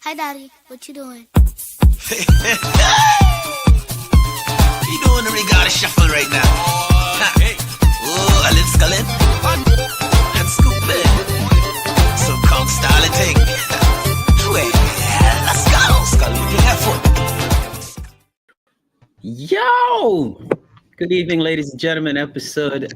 Hi, Daddy. What you doing? You doing the regatta shuffle right now? Hey. Oh, a little scullin' and scoopin'. Some conch style thing. Well, let's go. Scullin', be careful. Yo! Good evening, ladies and gentlemen. Episode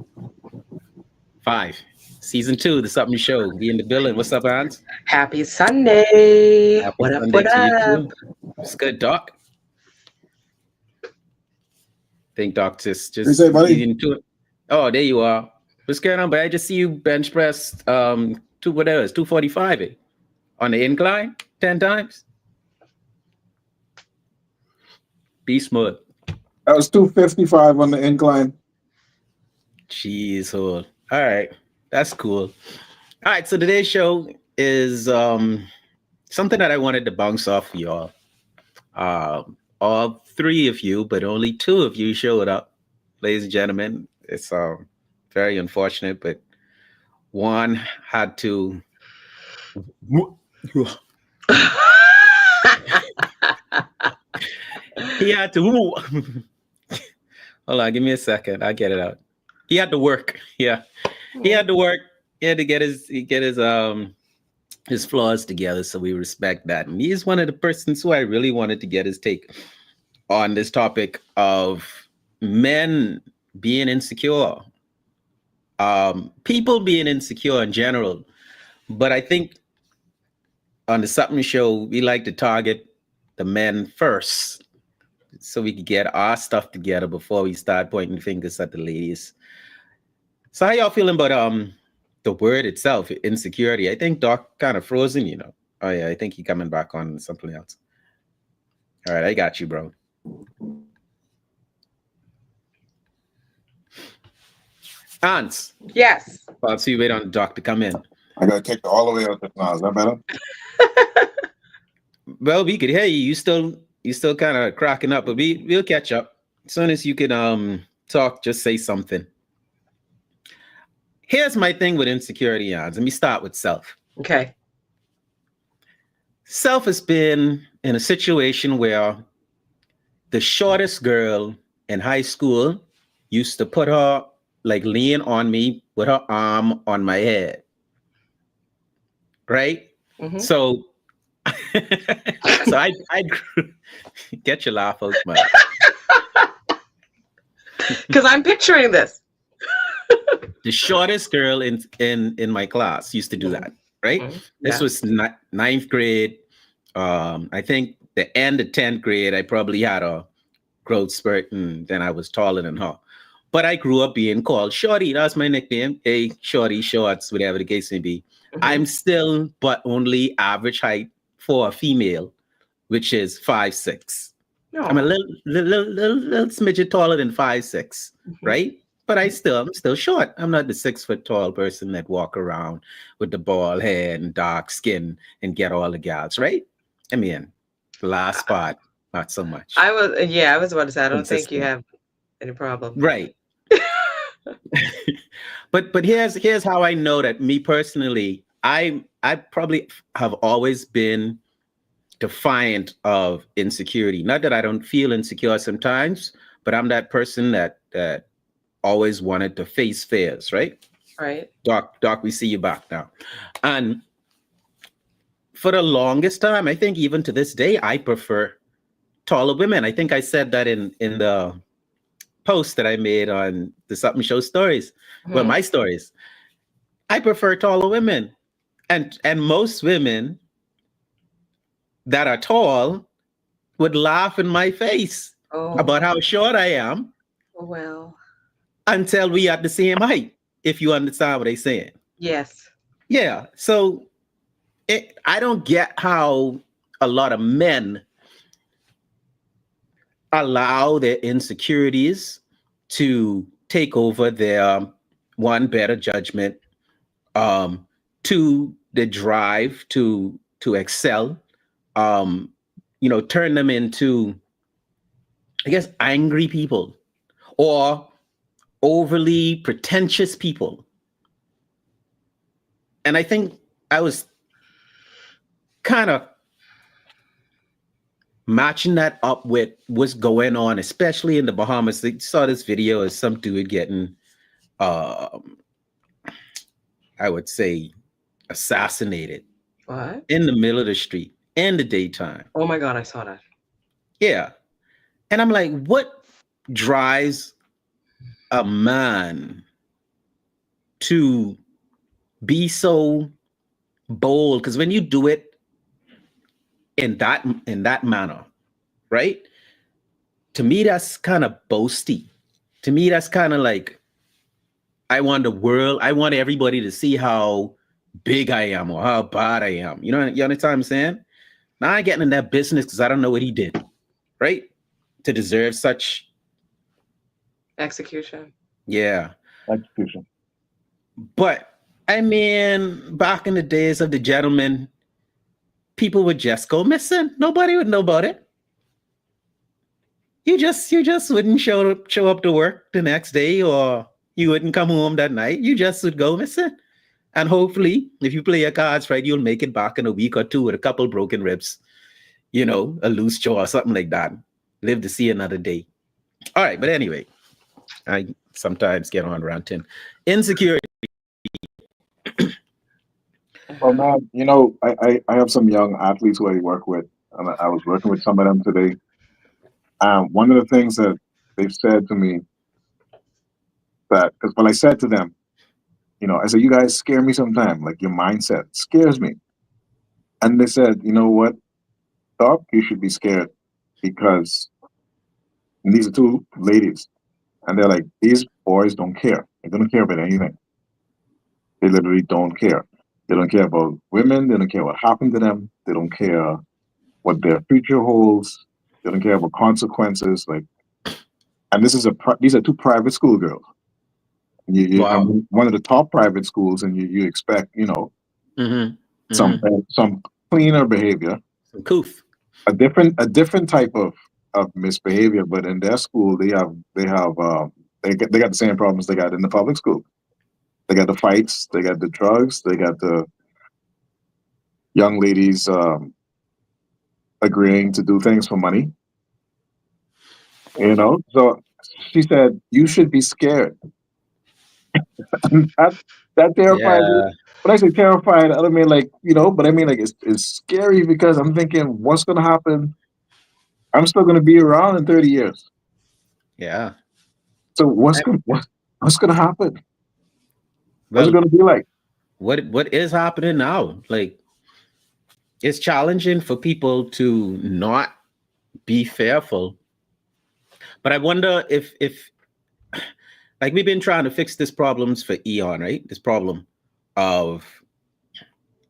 5, Season 2, the Sup'm Show. We in the building. What's up, Hans? Happy Sunday. Happy What up, Sunday what to you up? too. It's good, Doc. Think Doc just say, buddy? into it. Oh, there you are. What's going on? But I just see you bench press 245 on the incline 10 times. Beast mode. That was 255 on the incline. Jeez, all right, that's cool. All right, so today's show is something that I wanted to bounce off of y'all. All 3 of you, but only 2 of you showed up, ladies and gentlemen. It's very unfortunate, but one had to. He had to. Hold on, give me a second. I'll get it out. He had to work. Yeah, he had to work. He had to get his flaws together. So we respect that. And he's one of the persons who I really wanted to get his take on this topic of men being insecure, people being insecure in general. But I think on the Sup'm Show, we like to target the men first, so we could get our stuff together before we start pointing fingers at the ladies. So how y'all feeling about the word itself, insecurity? I think Doc kind of frozen, you know. Oh yeah, I think he coming back on something else. All right, I got you, bro. Ants. Yes. I'll see you wait on Doc to come in. I gotta take it all the way out now. Is that better? Well, we could hear you. You still kind of cracking up, but we'll catch up. As soon as you can talk, just say something. Here's my thing with insecurity, Hans. Let me start with self. Okay. Self has been in a situation where the shortest girl in high school used to put her like lean on me with her arm on my head. Right? Mm-hmm. So I get your laugh out, man. Because I'm picturing this. The shortest girl in my class used to do that, right? Mm-hmm. This was 9th grade. I think the end of 10th grade, I probably had a growth spurt, and then I was taller than her. But I grew up being called Shorty. That's my nickname. Hey, Shorty, Shorts, whatever the case may be. Mm-hmm. I'm still but only average height for a female, which is 5'6". Oh. I'm a little smidget taller than 5'6", mm-hmm. right? But I'm still short. I'm not the 6 foot tall person that walk around with the bald hair and dark skin and get all the gals, right? I mean, the last part, not so much. I was about to say, I don't think you have any problem. Right. But here's how I know that me personally, I probably have always been defiant of insecurity. Not that I don't feel insecure sometimes, but I'm that person that always wanted to face fears, right? Right. Doc, we see you back now. And for the longest time, I think even to this day, I prefer taller women. I think I said that in the post that I made on the Sup'm Show stories. Mm-hmm. Well, my stories. I prefer taller women. And most women that are tall would laugh in my face about how short I am. Well. Until we at the same height, if you understand what I'm saying. Yes. Yeah. So I don't get how a lot of men allow their insecurities to take over their one, better judgment, 2, the drive to excel, turn them into, I guess, angry people or overly pretentious people. And I think I was kind of matching that up with what's going on, especially in the Bahamas. They saw this video of some dude getting, I would say, assassinated. What? In the middle of the street in the daytime. Oh my God, I saw that. Yeah. And I'm like, what drives a man to be so bold? Because when you do it in that manner, right? To me, that's kind of boasty. To me, that's kind of like, I want the world, I want everybody to see how big I am or how bad I am. You understand what I'm saying? Now I ain't getting in that business because I don't know what he did, right? To deserve such execution. Yeah. Execution. But I mean, back in the days of the gentleman, people would just go missing. Nobody would know about it. You just wouldn't show up to work the next day, or you wouldn't come home that night. You just would go missing. And hopefully, if you play your cards right, you'll make it back in a week or two with a couple broken ribs, a loose jaw or something like that. Live to see another day. All right, but anyway, I sometimes get on ranting. Insecurity. Well, man, I have some young athletes who I work with, and I was working with some of them today. One of the things that they've said to me, because when I said to them, I said, you guys scare me sometimes, like your mindset scares me. And they said, you know what, Doc, you should be scared because these are two ladies. And they're like, these boys don't care. They don't care about anything. They literally don't care. They don't care about women. They don't care what happened to them. They don't care what their future holds. They don't care about consequences. And these are two private school girls. Wow. One of the top private schools, and you expect, some cleaner behavior, some coof, a different type of misbehavior. But in their school, they got the same problems they got in the public school. They got the fights, they got the drugs, they got the young ladies agreeing to do things for money. So she said, you should be scared. that terrified me. When I say terrified, I don't mean but I mean it's scary because I'm thinking, what's gonna happen? I'm still gonna be around in 30 years. Yeah. So what's gonna happen? Well, what's it gonna be like? What is happening now? Like, it's challenging for people to not be fearful. But I wonder if like, we've been trying to fix this problems for eon, right? This problem of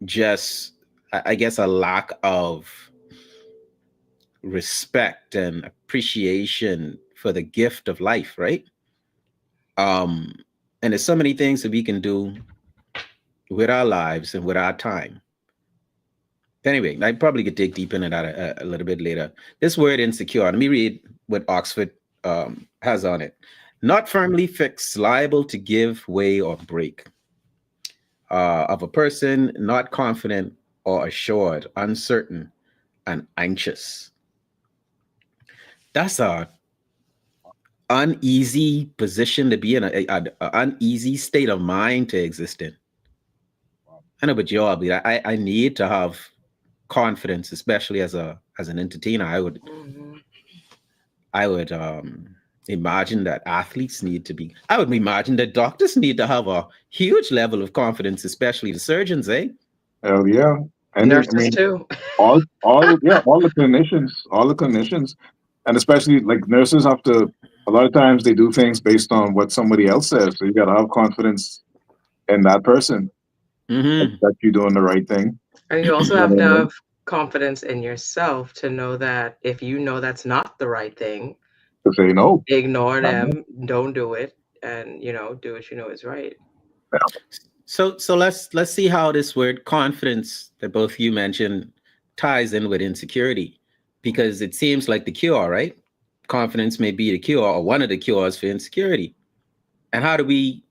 just, I guess, a lack of respect and appreciation for the gift of life, right? And there's so many things that we can do with our lives and with our time. Anyway, I probably could dig deep into that a little bit later. This word insecure, let me read what Oxford has on it. Not firmly fixed, liable to give way or break. Of a person not confident or assured, uncertain, and anxious. That's a uneasy position to be in, an uneasy state of mind to exist in. I know, but I need to have confidence, especially as an entertainer. I would imagine that athletes need to be. I would imagine that doctors need to have a huge level of confidence, especially the surgeons, eh? Hell yeah. And nurses too. all the clinicians, and especially like nurses have to. A lot of times they do things based on what somebody else says, so you got to have confidence in that person that you're doing the right thing. And you also have to have confidence in yourself to know that if you know that's not the right thing, to say no, ignore them, don't do it, and do what you know is right. Yeah. So let's see how this word confidence that both you mentioned ties in with insecurity, because it seems like the cure, right? Confidence may be the cure or one of the cures for insecurity. And how do we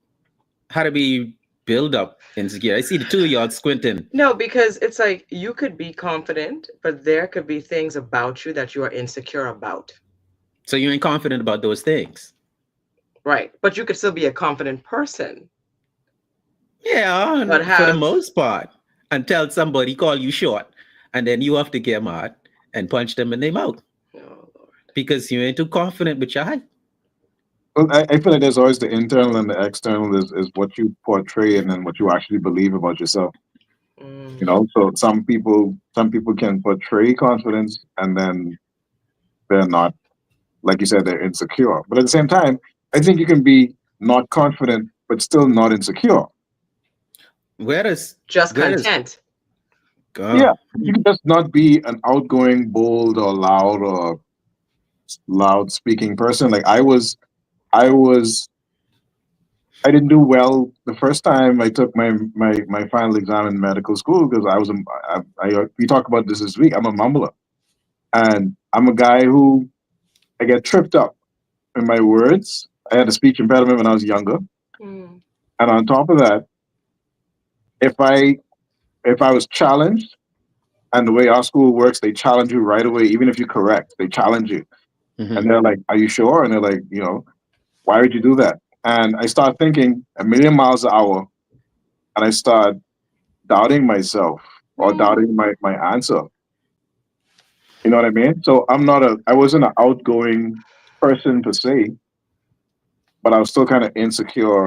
build up insecurity. I see the two of y'all squinting. No, because it's like you could be confident, but there could be things about you that you are insecure about. So you ain't confident about those things. Right. But you could still be a confident person. Yeah, But for the have most part. Until somebody call you short, and then you have to get mad and punch them in their mouth oh Lord. because you ain't too confident with your height. Well, I feel like there's always the internal and the external is what you portray and then what you actually believe about yourself. You know, so some people can portray confidence and then they're not, like you said, they're insecure. But at the same time, I think you can be not confident but still not insecure. Where does Just where does content. Yeah, uh, you can just not be an outgoing, bold, or loud speaking person. Like I was, I didn't do well the first time I took my final exam in medical school because we talk about this week. I'm a mumbler, and I'm a guy who I get tripped up in my words. I had a speech impediment when I was younger, Mm. and on top of that, if I was challenged, and the way our school works, they challenge you right away, even if you're correct. They challenge you, and mhm. they're like, "Are you sure?" And they're like, "Why would you do that?" And I start thinking a million miles an hour, and I start doubting myself or Mm. doubting my answer. You know what I mean? So I wasn't an outgoing person per se, but I was still kind of insecure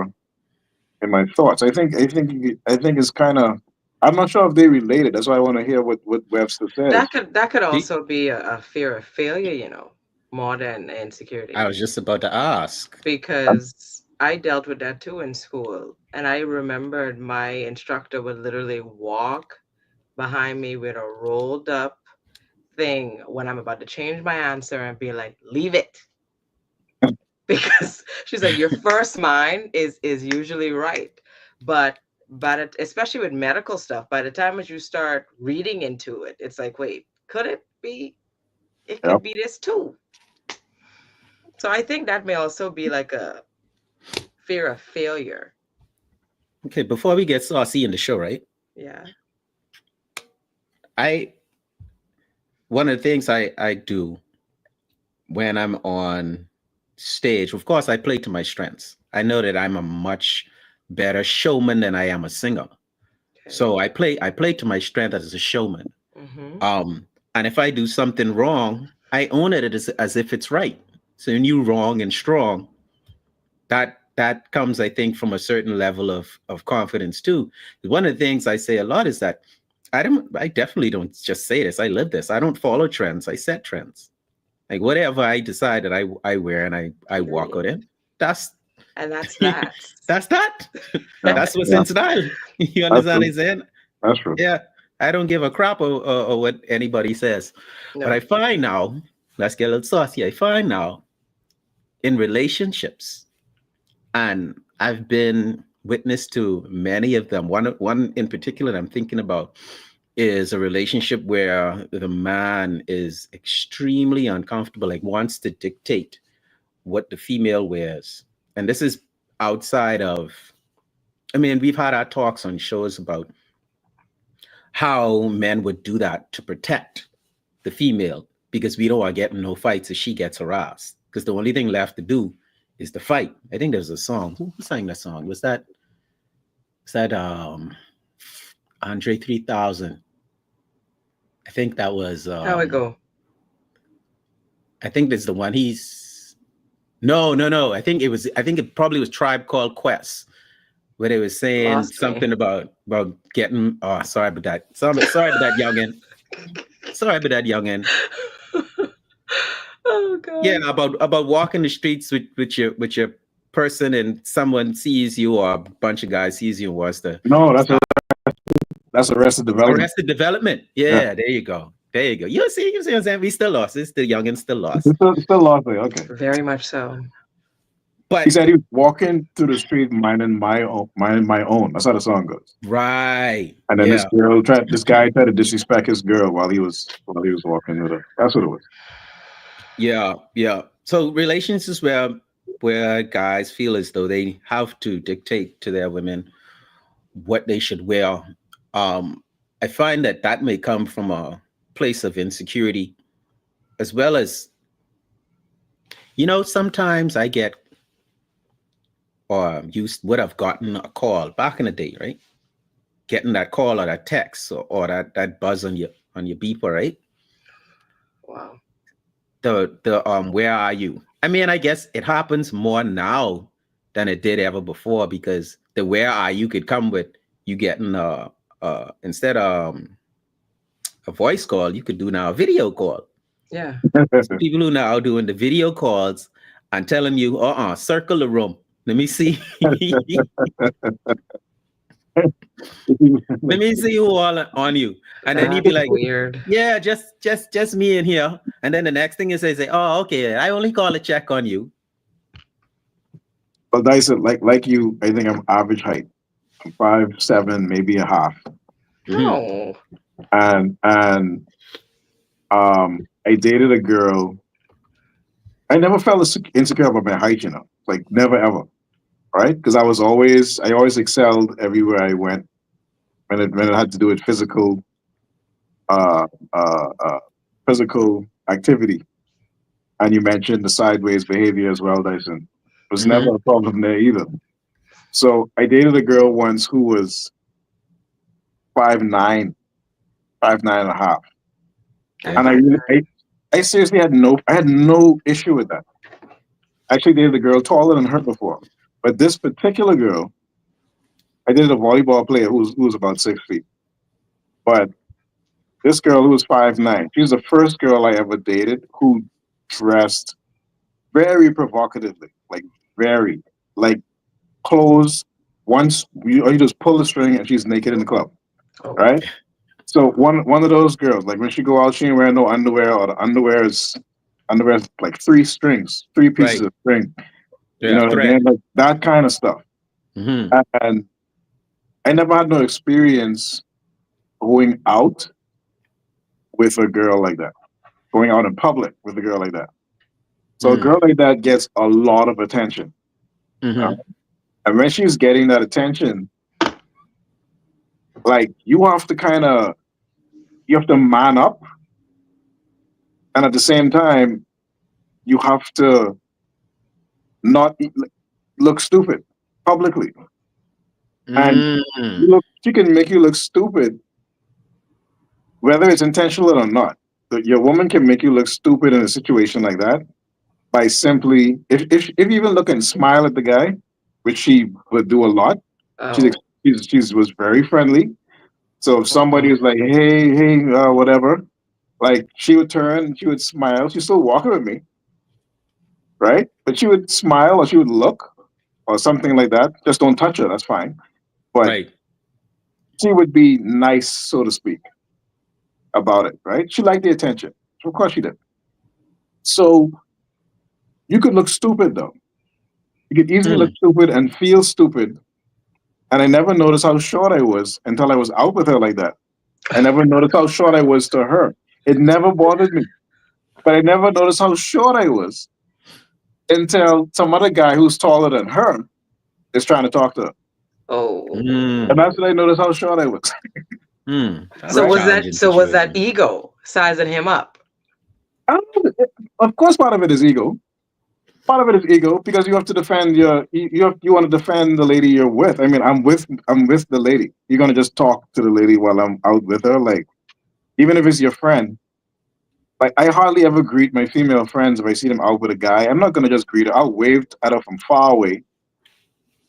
in my thoughts. I think it's kind of. I'm not sure if they related. That's why I want to hear what Webster says. That could See, also be a fear of failure, more than insecurity. I was just about to ask. Because I dealt with that too in school. And I remembered my instructor would literally walk behind me with a rolled up thing when I'm about to change my answer and be like, leave it. Because she's like, your first mind is usually right. But especially with medical stuff, by the time as you start reading into it, it's like, wait, could it be? It Yep. could be this too. So I think that may also be like a fear of failure. Okay, before we get saucy in the show, right? Yeah. I One of the things I do when I'm on stage, of course, I play to my strengths. I know that I'm a much better showman than I am a singer. Okay. So I play to my strength as a showman. Mm-hmm. And if I do something wrong, I own it as if it's right. So when you wrong and strong, that comes, I think, from a certain level of confidence too. One of the things I say a lot is that I definitely don't just say this. I live this. I don't follow trends. I set trends. Like whatever I decide that I wear and I walk out in, that's And that's that. that's that. Yeah, That's what's yeah, in style. You that's understand what true. I'm saying? That's true. Yeah. I don't give a crap or what anybody says. But I No. find now, let's get a little saucy. I find now in relationships, and I've been witness to many of them. One in particular that I'm thinking about is a relationship where the man is extremely uncomfortable, like wants to dictate what the female wears. And this is outside of, I mean, we've had our talks on shows about how men would do that to protect the female because we don't want to get in no fights if she gets harassed. Because the only thing left to do is the fight. I think there's a song. Who sang that song? Was that Andre 3000? I think that was How it go? I think that's the one. No. I think it probably was Tribe Called Quest, where they was saying Lost me. something about getting. Oh, sorry about that. Sorry about that, youngin. Sorry about that, youngin. Oh God. Yeah, about walking the streets with your person and someone sees you or a bunch of guys sees you and wants to No, stop. that's Arrested Development. Arrested Development. Yeah, Yeah, there you go. There you go. You see what I'm saying? We still lost. It's the youngin still lost. it's still lost there. Okay. Very much so. He But said he was walking through the street minding my own. That's how the song goes. right. And then Yeah. this guy tried to disrespect his girl while he was walking with her. That's what it was. Yeah. Yeah. So relationships where guys feel as though they have to dictate to their women what they should wear. I find that that may come from a place of insecurity, as well as, sometimes I get, or used would have gotten a call back in the day, right? Getting that call or that text, or that buzz on your beeper, right? Wow. The where are you? I mean, I guess it happens more now than it did ever before, because the where are you could come with you getting instead a voice call, you could do now a video call. Yeah. People who now doing the video calls and telling you, circle the room. Let me see. Let me see who all on you. And then he'd be That's like, weird. yeah, just me in here. And then the next thing is they say, oh, okay, I only call a check on you. But Dyson, like you, I think I'm average height. I'm 5'7", maybe a half. Mhm. No. And I dated a girl. I never felt insecure about my height, like never ever, right? Because I always excelled everywhere I went when it had to do with uh, uh, physical activity. And you mentioned the sideways behavior as well, Dyson. It was Mhm. never a problem there either. So I dated a girl once who was 5'9", 5'9" and a half, I'm Yeah. and 5'9". I seriously I had no issue with that. I actually dated a girl taller than her before, but this particular girl, I dated a volleyball player who was about 6 feet. But this girl who was 5'9", she was the first girl I ever dated who dressed very provocatively, like very, like clothes. Once you just pull the string and she's naked in the club, Oh. right? So one of those girls, like when she go out, she ain't wearing no underwear, or the underwear is like three strings, three pieces Right. of string. You Yeah. know what I Threat. mean? Like that kind of stuff. Hmm. And I never had no experience going out with a girl like that, going out in public with a girl like that. So a girl Mm. like that gets a lot of attention. uh, Hmm. and when she's getting that attention, like you have to man up, and at the same time you have to not look stupid publicly. And Mm. she can make you look stupid whether it's intentional or not. Your woman can make you look stupid in a situation like that by simply, if you even look and smile at the guy, which she would do a lot. She's Oh. ex- she's was very friendly. So if somebody Okay. was like, hey, whatever, like she would turn, she would smile. She's still walking with me, right? But she would smile or she would look or something like that. Just don't touch her. That's fine. But Right. she would be nice, so to speak, about it, right? She liked the attention. Of course she did. So you could look stupid though. You could easily look Mm. stupid and feel stupid. And I never noticed how short I was until I was out with her like that. I never noticed how short I was to her. It never bothered me. But I never noticed how short I was until some other guy who's taller than her is trying to talk to her. And Mm. that's Oh. when I noticed how short I was. Mm. That's So a Right? was that challenging so was that situation. ego sizing him up? I don't know, of course, part of it is ego. Part of it is ego because you have to defend you want to defend the lady you're with. I mean, I'm with the lady. You're gonna just talk to the lady while I'm out with her, like even if it's your friend. Like I hardly ever greet my female friends if I see them out with a guy. I'm not gonna just greet her. I'll wave at her from far away,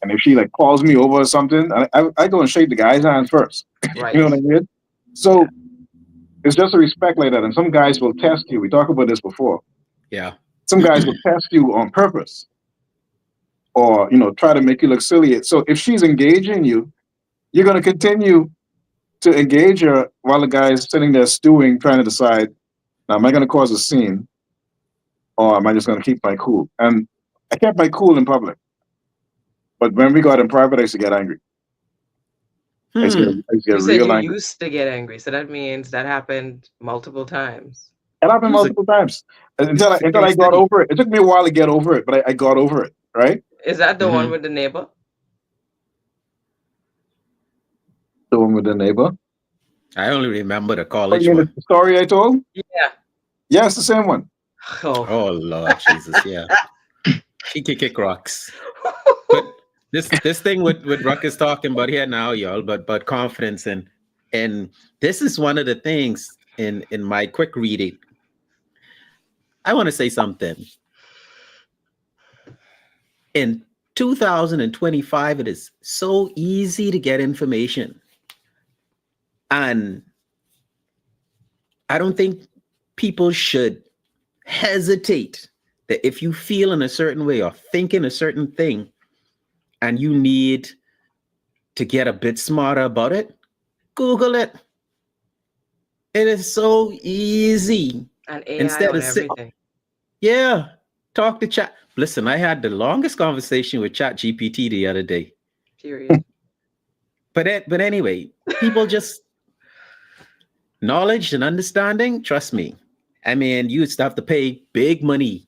and if she like calls me over or something, I go and shake the guy's hand first. You know Right. what I mean? Yeah. So it's just a respect like that. And some guys will test you. We talked about this before. Yeah. Some guys will test you on purpose, or try to make you look silly. So if she's engaging you, you're gonna continue to engage her while the guy's sitting there stewing, trying to decide, now am I gonna cause a scene or am I just gonna keep my cool? And I kept my cool in public. But when we got in private, I used to get angry. Hmm. I used to get You said real you angry. used to get angry, so that means that happened multiple times. It happened Who's a multiple times this is a until I case got study. over it. It took me a while to get over it, but I got over it. Right? Is that the one Hmm. with the neighbor? one with the neighbor. I only remember the Oh, college you mean one. the story I told? Yeah. Yes, the same one. Oh. Oh Lord Jesus, yeah. She could kick rocks. But this thing with Ruck is talking about here now, y'all, but confidence and this is one of the things in my quick reading. I want to say something. In 2025, it is so easy to get information. And I don't think people should hesitate that if you feel in a certain way or thinking a certain thing and you need to get a bit smarter about it, Google it. It is so easy. And AI Instead on of everything. yeah, talk to chat. Listen, I had the longest conversation with Chat GPT the other day. Period. But anyway, people just knowledge and understanding. Trust me. I mean, you used to have to pay big money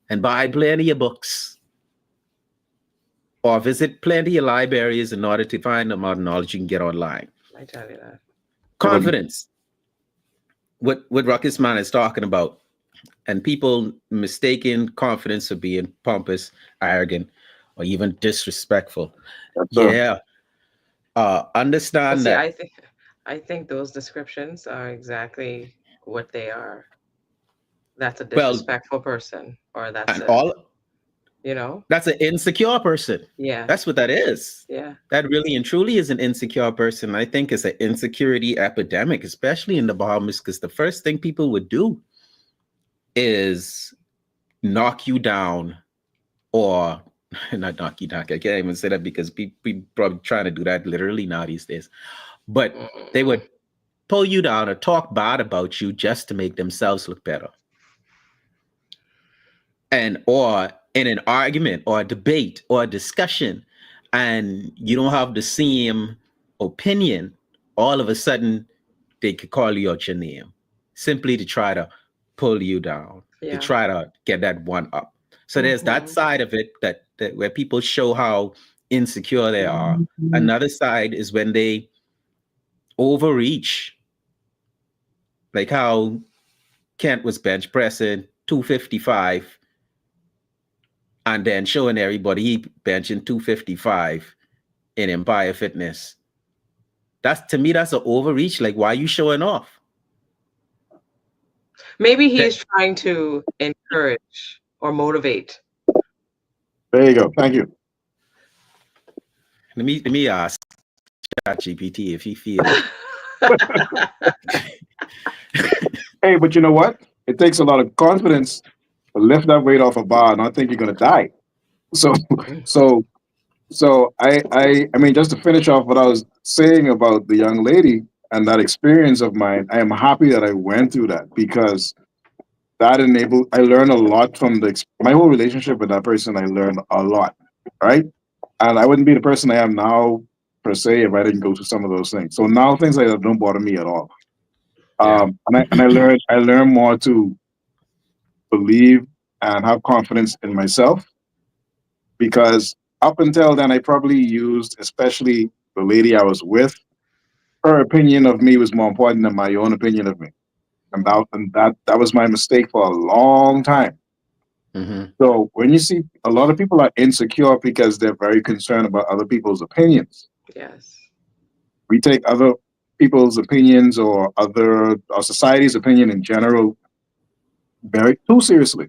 and buy plenty of books or visit plenty of libraries in order to find the amount of knowledge you can get online. I tell you that. Confidence. What Ruckus Man is talking about, and people mistaking confidence for being pompous, arrogant, or even disrespectful. That's Yeah. But Understand see, that. I think those descriptions are exactly what they are. That's a Well, disrespectful person, or that's and a, all you know, that's an insecure person. yeah, That's what that is. yeah. That really and truly is an insecure person. I think it's an insecurity epidemic, especially in the Bahamas, because the first thing people would do is knock you down or not knock you down. I can't even say that because people probably trying to do that literally now these days. But they Mm. would pull you down or talk bad about you just to make themselves look better. And or in an argument or a debate or a discussion, and you don't have the same opinion, all of a sudden they could call you out your name simply to try to pull you down, to Yeah. try to get that one up. So there's that Hmm. side of it that where people show how insecure they are. Another side is when they overreach, like how Kent was bench pressing 255 and then showing everybody he benching 255 in Empire Fitness. That's to me, that's an overreach. Like, why are you showing off? Maybe That, he's trying to encourage or motivate. There you go. Thank you. let me ask ChatGPT if he feel. Hey, but you know what? It takes a lot of confidence to lift that weight off a bar and not think you're gonna die. So, so, so I mean, just to finish off what I was saying about the young lady and that experience of mine, I am happy that I went through that because that enabled. I learned a lot from my whole relationship with that person. I learned a lot, right? And I wouldn't be the person I am now per se if I didn't go through some of those things. So now things like that don't bother me at all. Yeah. And I learned more to believe and have confidence in myself because up until then I probably used, especially the lady I was with, her opinion of me was more important than my own opinion of me. And that was my mistake for a long time. Mm-hmm. So when you see a lot of people are insecure because they're very concerned about other people's opinions. Yes. We take other people's opinions or society's opinion in general very too seriously.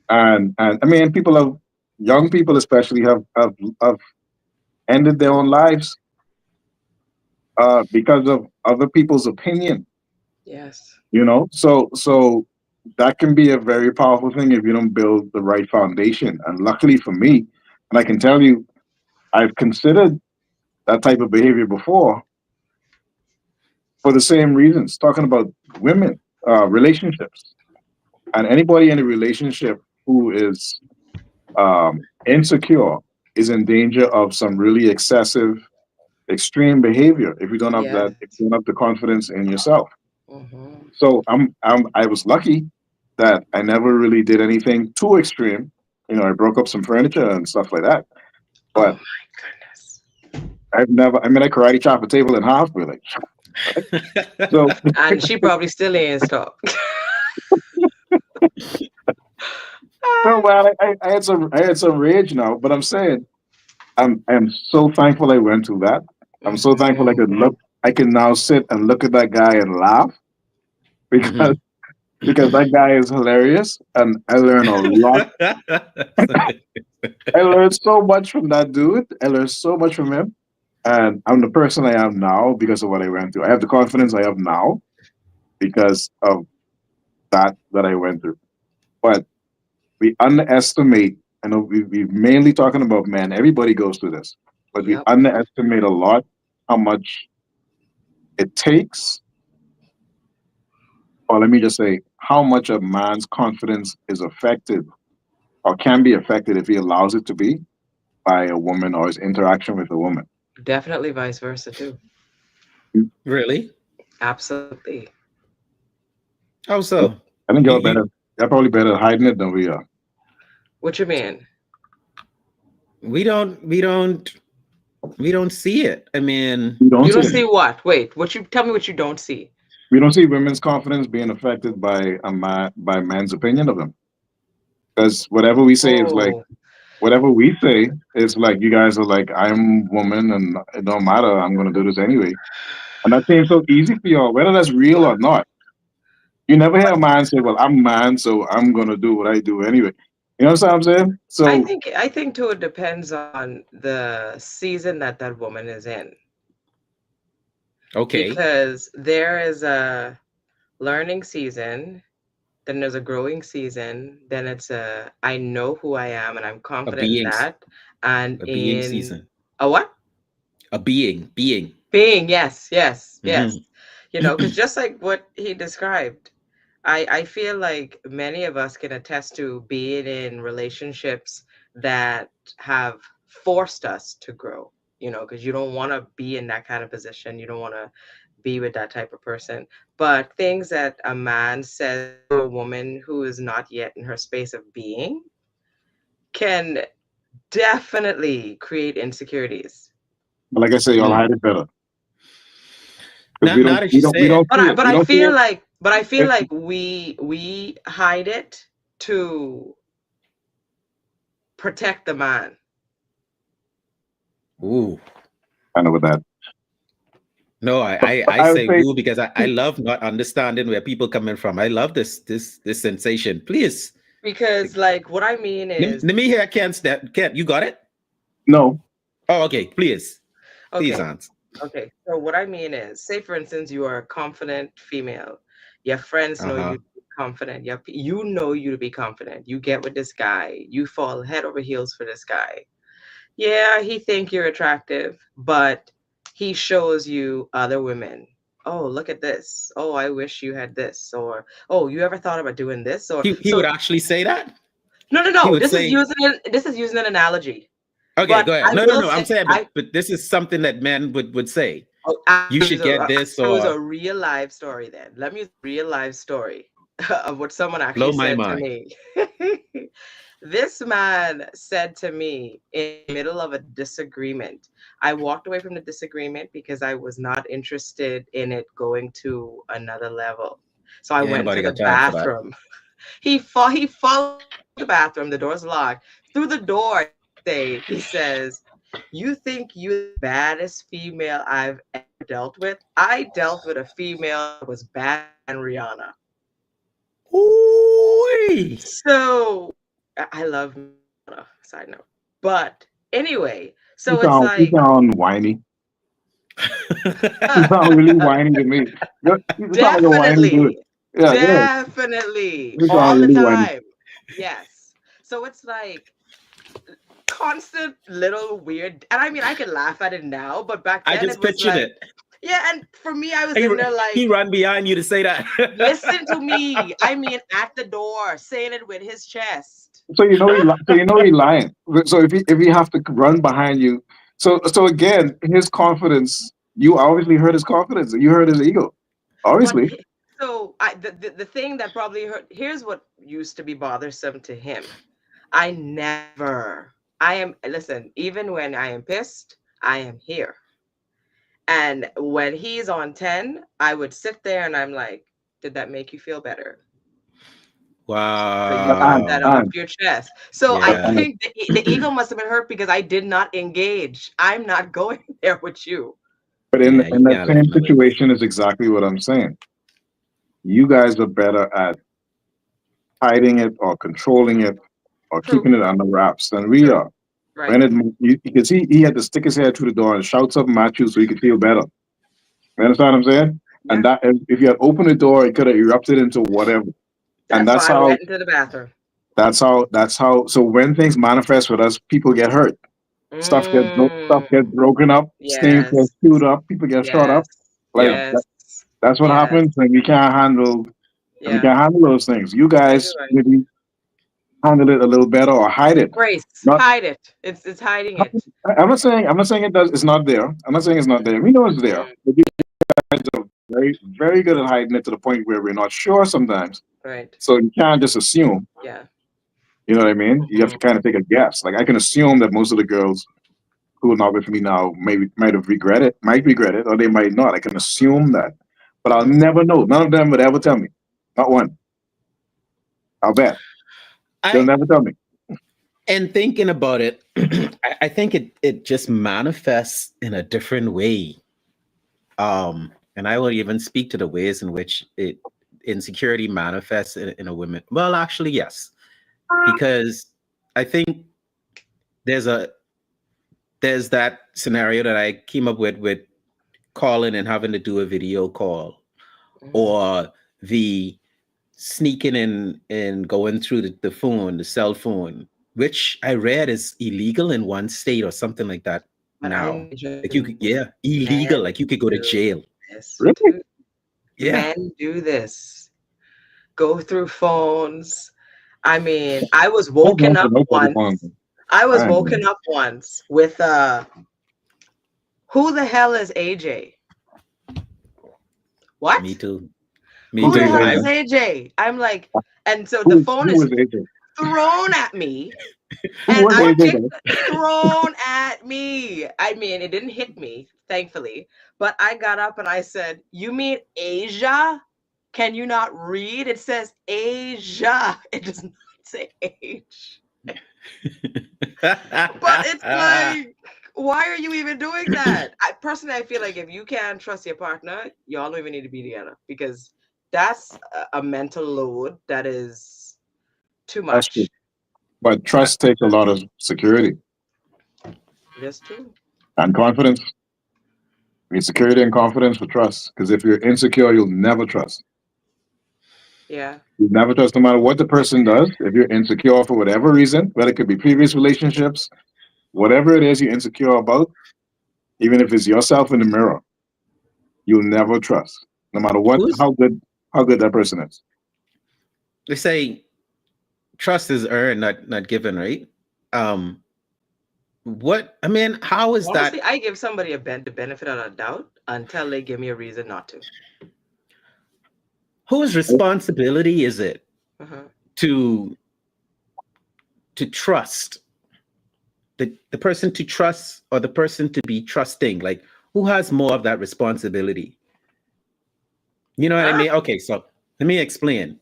And I mean people have young people especially have ended their own lives because of other people's opinion. Yes. So that can be a very powerful thing if you don't build the right foundation. And luckily for me, and I can tell you, I've considered that type of behavior before for the same reasons. Talking about women, relationships, and anybody in a relationship who is insecure is in danger of some really excessive, extreme behavior if you don't have Yes. that, if you don't have the confidence in yourself. Hmm. So I was lucky that I never really did anything too extreme. I broke up some furniture and stuff like that. Oh But my goodness. I've never. I mean, I karate chop a table in half with it. So And she probably still ain't stopped. no, man, I had some rage now, but I'm saying I am so thankful I went through that. I'm so thankful I Mhm. could look. I can now sit and look at that guy and laugh because Mhm. because that guy is hilarious and I learn a lot. I learned so much from that dude. I learned so much from him. And I'm the person I am now because of what I went through. I have the confidence I have now because of that I went through. But we underestimate, I know we're mainly talking about men. Everybody goes through this. But we Yep. underestimate a lot how much it takes, or let me just say, how much a man's confidence is affected or can be affected if he allows it to be by a woman or his interaction with a woman. Definitely vice versa too. Really? Absolutely. How so? I think You, you y'all probably better at hiding it than we are. What you mean? we don't we don't we don't see it. I mean, We don't You see don't it. see what? Wait, what you tell me what you don't see? We don't see women's confidence being affected by by man's opinion of them. Because whatever we say is like Oh, whatever we say is like you guys are like I'm woman and it don't matter. I'm gonna do this anyway. And that seems so easy for y'all, whether that's real or not. You never hear a man say, "Well, I'm man, so I'm gonna do what I do anyway." You know what I'm saying? So, I think too it depends on the season that that woman is in, okay, because there is a learning season, then there's a growing season, then it's a I know who I am and I'm a confident in being, that, and a being in season, a what? a being. Being, yes, yes, yes. Hmm. You know, because just like what he described, I feel like many of us can attest to being in relationships that have forced us to grow, you know, because you don't want to be in that kind of position. You don't want to be with that type of person. But things that a man says to a woman who is not yet in her space of being can definitely create insecurities. but like I say, y'all Mm. hide it better because Not now that you say we don't it. see it. But We I don't see feel it. like It we hide it to protect the man. Ooh. I know with that. No, I I would say say woo because I love not understanding where people coming from. I love this sensation. Please. Because like what I mean is, Let me hear Kent step. Kent, you got it? no. Oh, okay. Please. Please, okay, Hans. okay. So what I mean is, say for instance, you are a confident female. Your friends know you Uh-huh. to be confident. You know you to be confident. You get with this guy. You fall head over heels for this guy. Yeah, he think you're attractive, but he shows you other women. Oh, look at this. Oh, I wish you had this. Or, oh, you ever thought about doing this? Or He would so actually say that? no, no, He no. would say, This is using an analogy. okay, But go ahead. I No, no, will no. say I'm saying, I but this is something that men would say. oh, You should get this I'll use or a real life story then. Let me use a real life story of what someone blow actually my said to mind. me. This man said to me in the middle of a disagreement. I walked away from the disagreement because I was not interested in it going to another level. So I Yeah, ain't went nobody into the got time for that. bathroom. He followed the bathroom. The door's locked. Through the door, he says, "You think you're the baddest female I've ever dealt with? I dealt with a female that was badder than Rihanna." Ooh. So I love Rihanna, side note. But anyway, so it's You like sound whiny. You sound really whiny to me. You sound like a whiny dude. definitely, Yeah, yeah. definitely, You sound all the really whiny. time. Yes. So it's like constant little weird, and I mean I can laugh at it now, but back I then it just was pictured like, it. yeah, and for me I was He, in there he like, run behind you to say that. listen to me. I mean at the door, saying it with his chest. So you know he lying. So if he have to run behind you, so again, his confidence. You obviously hurt his confidence. You hurt his ego. But Obviously, so the thing that probably hurt, here's what used to be bothersome to him. I never, I am, listen, even when I am pissed, I am here. And when he's on 10, I would sit there and I'm like, did that make you feel better? So you can get that Wow. off your chest. So I Yeah. think the ego must have been hurt because I did not engage. I'm not going there with you. But Yeah, in you that can't let same them know it. situation is exactly what I'm saying. You guys are better at hiding it or controlling it or True. keeping it under wraps than we True. are. Right. When you can see he had to stick his head through the door and shout something at you so he could feel better. You understand what I'm saying? Yeah. And that if you had opened the door, it could have erupted into whatever. And That's why I went into the bathroom. that's how. So when things manifest with us, people get hurt. Stuff Mm, gets broken up. Things get yes. chewed up. People get shot Yes. up. Like Yeah. Yes. that's what Yes. happens when we can't handle Yeah. those things. You Yeah, guys you're right. maybe handle it a little better or hide it. Grace. Not Hide it. It's hiding it. I'm not saying it does. It's not there. I'm not saying it's not there. We know it's there. Mm, But you guys are very very good at hiding it to the point where we're not sure sometimes. right. So you can't just assume. Yeah. You know what I mean? You have to Mhm. kind of take a guess. Like I can assume that most of the girls who are not with me now might regret it, or they might not. I can assume that, but I'll Mhm. never know. None of them would ever tell me. Not one. I'll bet they'll I never tell me. and thinking about it, I think it just manifests in a different way. And I will even speak to the ways in which insecurity manifests in a woman. Well, actually, yes, because I think there's a there's that scenario that I came up with calling and having to do a video call, Mhm. or the sneaking in and going through the phone, the cell phone, which I read is illegal in one state or something like that But I now. Like you could, mentioned yeah, illegal. men Like you could go to do jail. this Really? too. Yeah. Men do this. Go through phones. I mean, I was I don't woken answer up nobody once. phone. I was I ain't woken doing up once with who the hell is AJ? Me What? too. it. Me Who Who's the too. hell AJ? is I AJ? I'm like, and so the phone is Who is AJ? thrown at me, Who and was I AJ? picked Though? thrown at me. I mean, it didn't hit me, thankfully, but I got up and I said, "You mean Asia? Can you not read? It says Asia. It does not say age." But it's like, why are you even doing that? I feel like if you can't trust your partner, y'all don't even need to be together, because that's a mental load that is too That's true. much. But trust takes a lot of security Just too. and confidence. You need security and confidence for trust. Because if you're insecure, you'll never trust. Yeah. You never trust no matter what the person does. If you're insecure for whatever reason, whether it could be previous relationships, whatever it is you're insecure about, even if it's yourself in the mirror, you'll never trust, no matter what who's how good that person is. they say trust is earned, not given, right? Um, what I mean, how is Honestly, that? I give somebody the benefit of the doubt until they give me a reason not to. Whose responsibility is it Uh-huh. to trust the person to trust or the person to be trusting? Like, who has more of that responsibility? You know what I Huh? mean? Okay, so let me explain.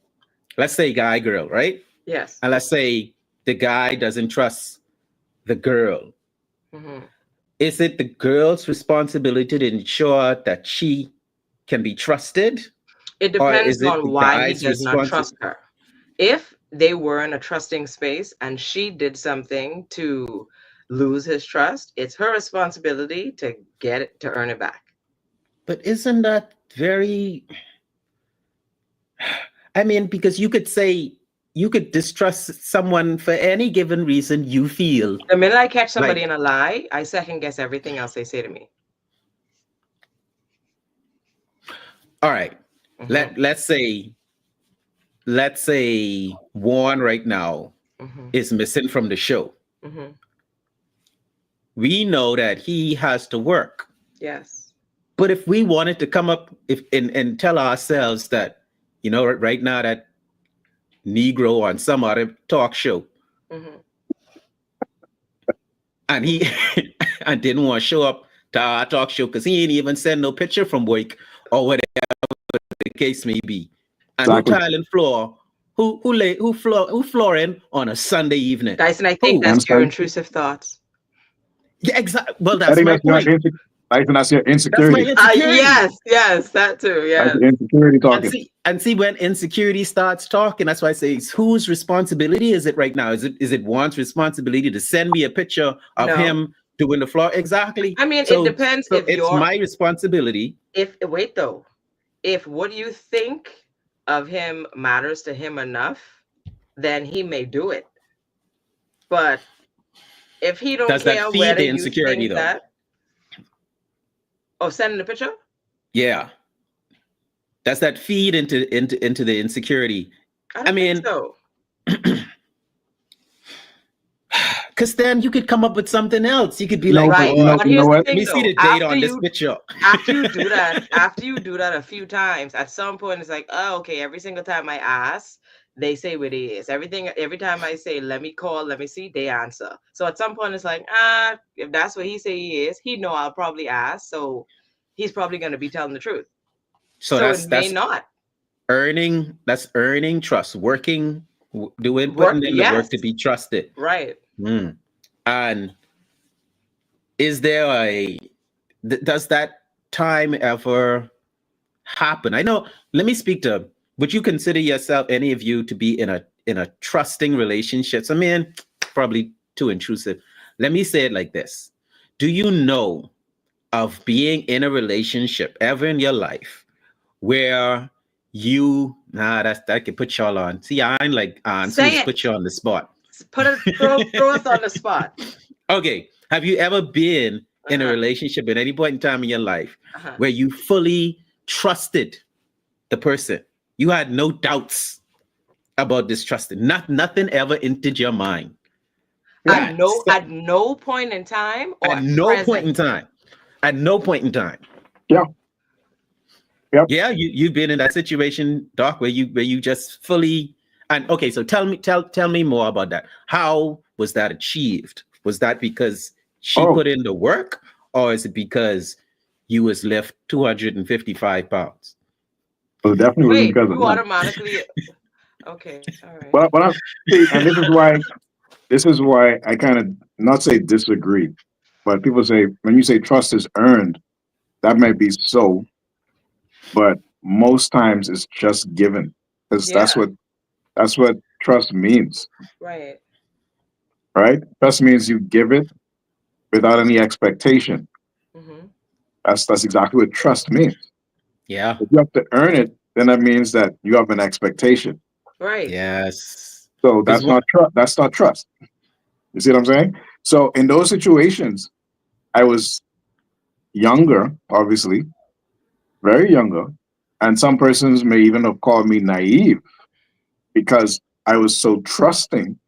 Let's say guy, girl, right? Yes. And let's say the guy doesn't trust the girl. Mhm. Is it the girl's responsibility to ensure that she can be trusted? It Or depends is it on the why he guy's does not trust responsibility? her. If they were in a trusting space and she did something to lose his trust, it's her responsibility to get it, to earn it back. But isn't that very, I mean, because you could say you could distrust someone for any given reason you feel The minute I catch somebody like, in a lie, I second guess everything else they say to me. all right, Mhm. let's say Warren right now Mhm. is missing from the show. Mhm. We know that he has to work. Yes. But if we wanted to come up if and tell ourselves that, right now that Negro on some other talk show, Mhm. and he and didn't want to show up to our talk show because he ain't even send no picture from work or whatever the case may be. And who Exactly. tiling floor? Who flooring on a Sunday evening? Dyson, I think Who? that's your Understand? intrusive thoughts. Yeah, exactly. Well, I that's think my point. that's your That's my insecurity. insecurity. Yes, that too. That's Yes. your insecurity And talking. see when insecurity starts talking, that's why I say, whose responsibility is it right now? Is it Juan's responsibility to send me a picture of No. him doing the floor? Exactly. I mean, it So depends if it's you're my responsibility. wait though. If what you think of him matters to him enough, then he may do it. But if he don't Does that care feed whether the you insecurity think though? that, sending the picture? Yeah. Does that feed into the insecurity? I don't think so. Because then you could come up with something else. You could be No, like, but Right. oh, But you know here's the what? let me thing see though. the date on this picture. After you do that a few times, at some point it's like, oh, okay, every single time I ask, they say what it is. Every time I say, let me call, let me see, they answer. So at some point it's like, if that's what he say he is, he know I'll probably ask. So he's probably gonna be telling the truth. So it may not. that's earning trust, putting in the work Yes. to be trusted. Right. And is there does that time ever happen? I know, let me speak to, would you consider yourself, any of you, to be in a trusting relationships? I mean, probably too intrusive. Let me say it like this. Do you know of being in a relationship ever in your life where that could put y'all on. See, I ain't like Say it. put you on the spot. Throw us on the spot. Okay. Have you ever been in a relationship at any point in time in your life where you fully trusted the person? You had no doubts about this trusting. Nothing ever entered your mind. At no point in time, or at no point in time. At no point in time. Yeah. Yep. Yeah, you've been in that situation, Doc, where you just fully. And okay, so tell me more about that. How was that achieved? Was that because she put in the work, or is it because you was left 255 pounds? Well, definitely wasn't because of that. Automatically. Okay, all right. But and this is why I kind of not say disagree, but people say when you say trust is earned, that might be so, but most times it's just given, because that's what trust means. Right. Right? Trust means you give it without any expectation. Mm-hmm. That's exactly what trust means. Yeah. If you have to earn it, then that means that you have an expectation. Right. Yes. So that's not trust. That's not trust. You see what I'm saying? So in those situations, I was younger, obviously, very younger, and some persons may even have called me naive because I was so trusting,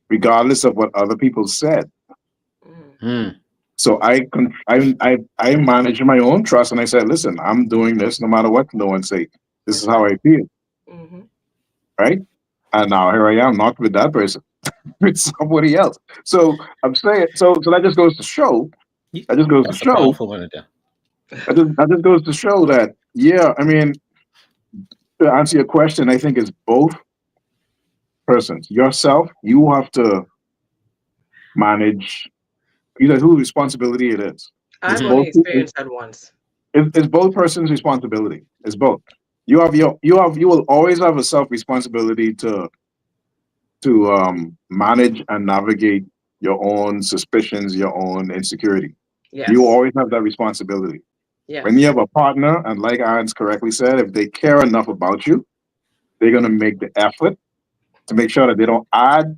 regardless of what other people said. So I managed my own trust, and I said, "Listen, I'm doing this no matter what no one say. This is how I feel." Mm-hmm. Right? And now here I am, not with that person, with somebody else. So I'm saying, so that just goes to show. That just goes to show. That just goes to show that, yeah, I mean, to answer your question, I think it's both persons. Yourself, you have to manage either whose responsibility it is. I've only experienced that once. It's both persons' responsibility. It's both. You will always have a self responsibility to manage and navigate your own suspicions, your own insecurity. Yes. You always have that responsibility. Yes. When you have a partner, and like Aaron's correctly said, if they care enough about you, they're going to make the effort to make sure that they don't add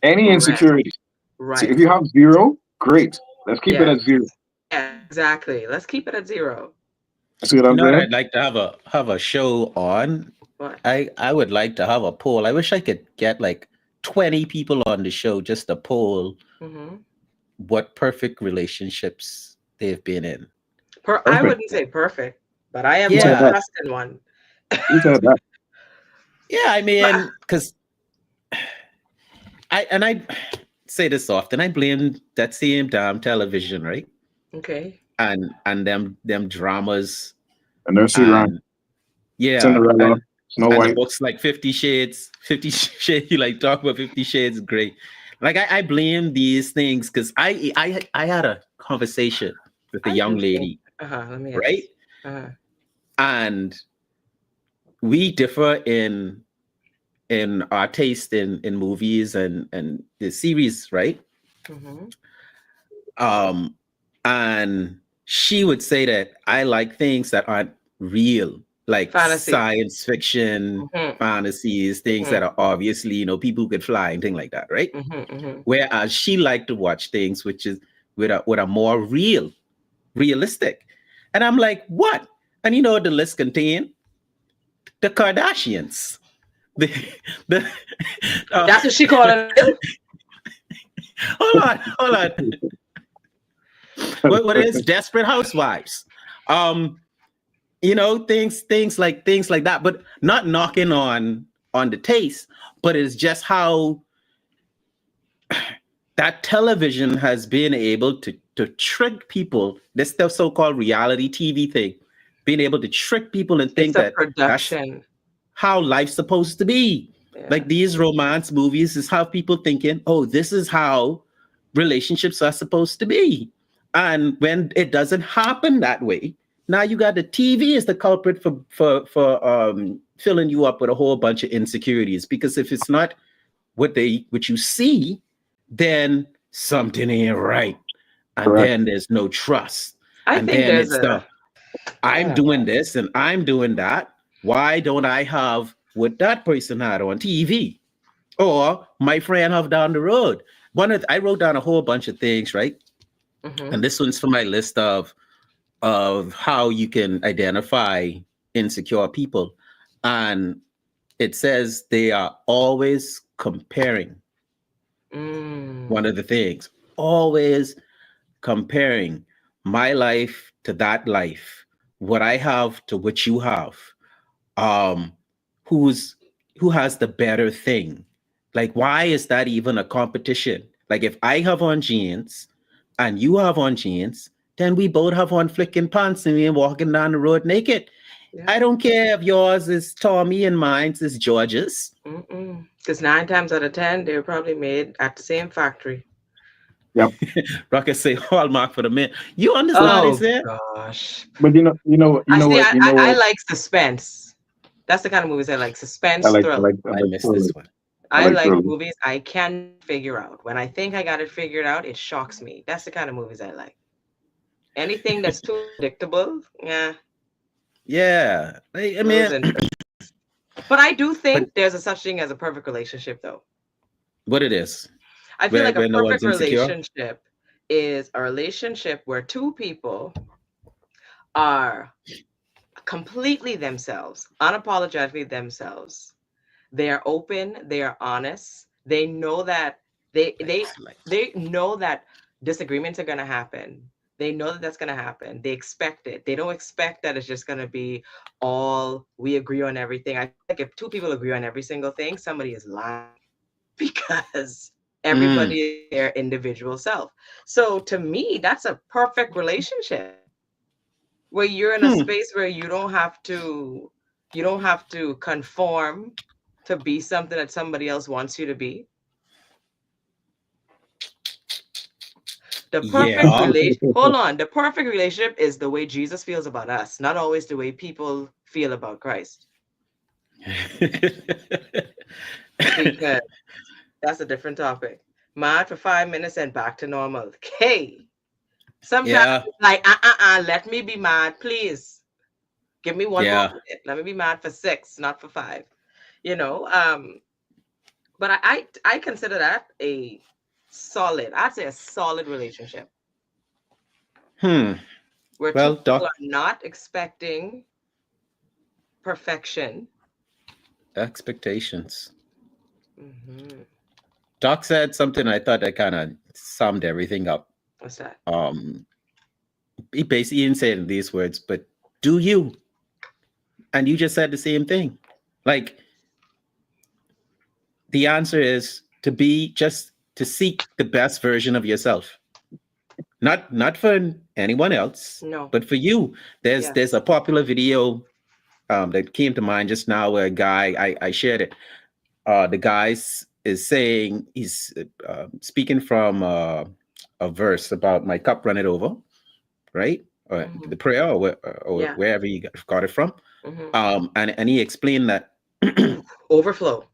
any insecurity. Right. See, if you have zero, great. Let's keep it at zero. Yeah, exactly. Let's keep it at zero. See what I'm saying? I'd like to have a show on. What? I would like to have a poll. I wish I could get like 20 people on the show just to poll what perfect relationships they've been in. I wouldn't say perfect, but I am trust in one. You said that. Yeah, I mean, because say this often. I blame that same damn television, right? Okay. And them dramas A nursery rhyme. and yeah, Cinderella, Snow and the White. books like 50 Shades, 50 Shades, you like talk about 50 Shades, great. Like I blame these things because I had a conversation with a I young do think. lady, Let me right? ask. Uh-huh. And we differ in our taste in movies and the series, right? Mm-hmm. Um, and she would say that I like things that aren't real, like Fantasy. science fiction, Mm-hmm. fantasies, things that Mm-hmm. are obviously, people who could fly and things like that, right? Mm-hmm. Mm-hmm. Whereas she liked to watch things which is with a more realistic. And I'm like, what? And you know what the list contained? The Kardashians. The the That's what she called it. hold on. What is Desperate Housewives? Um, things like that, but not knocking on the taste, but it's just how that television has been able to trick people. This the so-called reality TV thing, being able to trick people and It's think a that that's production. how life's supposed to be. Yeah. Like these romance movies is how people thinking, oh, this is how relationships are supposed to be. And when it doesn't happen that way, now you got the TV as the culprit for filling you up with a whole bunch of insecurities. Because if it's not what you see, then something ain't right. And Correct. then there's no trust. I And think then there's it's the a. I I'm don't know. doing this and I'm doing that. Why don't I have what that person had on TV? Or my friend have down the road. I wrote down a whole bunch of things, right? Mm-hmm. And this one's for my list of how you can identify insecure people. And it says they are always comparing. One Mm. of the things, always comparing my life to that life, what I have to what you have. um who's who has the better thing. Like, why is that even a competition? Like, if I have on jeans and you have on jeans, then we both have on flicking pants and we're walking down the road naked. Yeah. I don't care if yours is Tommy and mine's is George's. Because 9 times out of 10, they were probably made at the same factory. Yep. Rocket say Hallmark for the men. You understand Oh this, yeah? gosh. But I see. you know I what? like suspense. That's the kind of movies I like. I Suspense, like, I thriller. like, I I like missed thriller. this one. I I like like thriller. movies I can figure out. When I think I got it figured out, it shocks me. That's the kind of movies I like. Anything that's too predictable, yeah, Yeah. I lose mean, interest. But I do but think there's a such thing as a perfect relationship, though. what it is, I feel like a where no one's perfect insecure. relationship is a relationship where two people are completely themselves, unapologetically themselves. They are open, they are honest. They know that they they Like, they know that disagreements are going to happen. They know that that's going to happen. They expect it. They don't expect that it's just going to be all we agree on everything. I feel like if two people agree on every single thing, somebody is lying because everybody mm, is their individual self. So to me, that's a perfect relationship where you're in a hmm. space where you don't have to conform to be something that somebody else wants you to be. The perfect Yeah. relation hold on, the perfect relationship is the way Jesus feels about us, not always the way people feel about Christ, because that's a different topic. Mad for 5 minutes and back to normal. Okay. Sometimes Yeah. it's like let me be mad, please. Give me one more Yeah. minute. Let me be mad for 6, not for 5. You know, but I consider that I'd say a solid relationship Hmm. where two Well, people Doc, are not expecting perfection. expectations. Hmm. Doc said something I thought that kind of summed everything up. What's that? Um, he basically didn't say it in these words, but do you? And you just said the same thing. Like, the answer is to be just to seek the best version of yourself. Not for anyone else, No. but for you. There's Yes. there's a popular video that came to mind just now where a guy, I shared it. The guy is saying, he's speaking from a verse about my cup runneth over, right? Or the prayer, or Yeah. wherever you got it from. Mhm. And he explained that Overflow.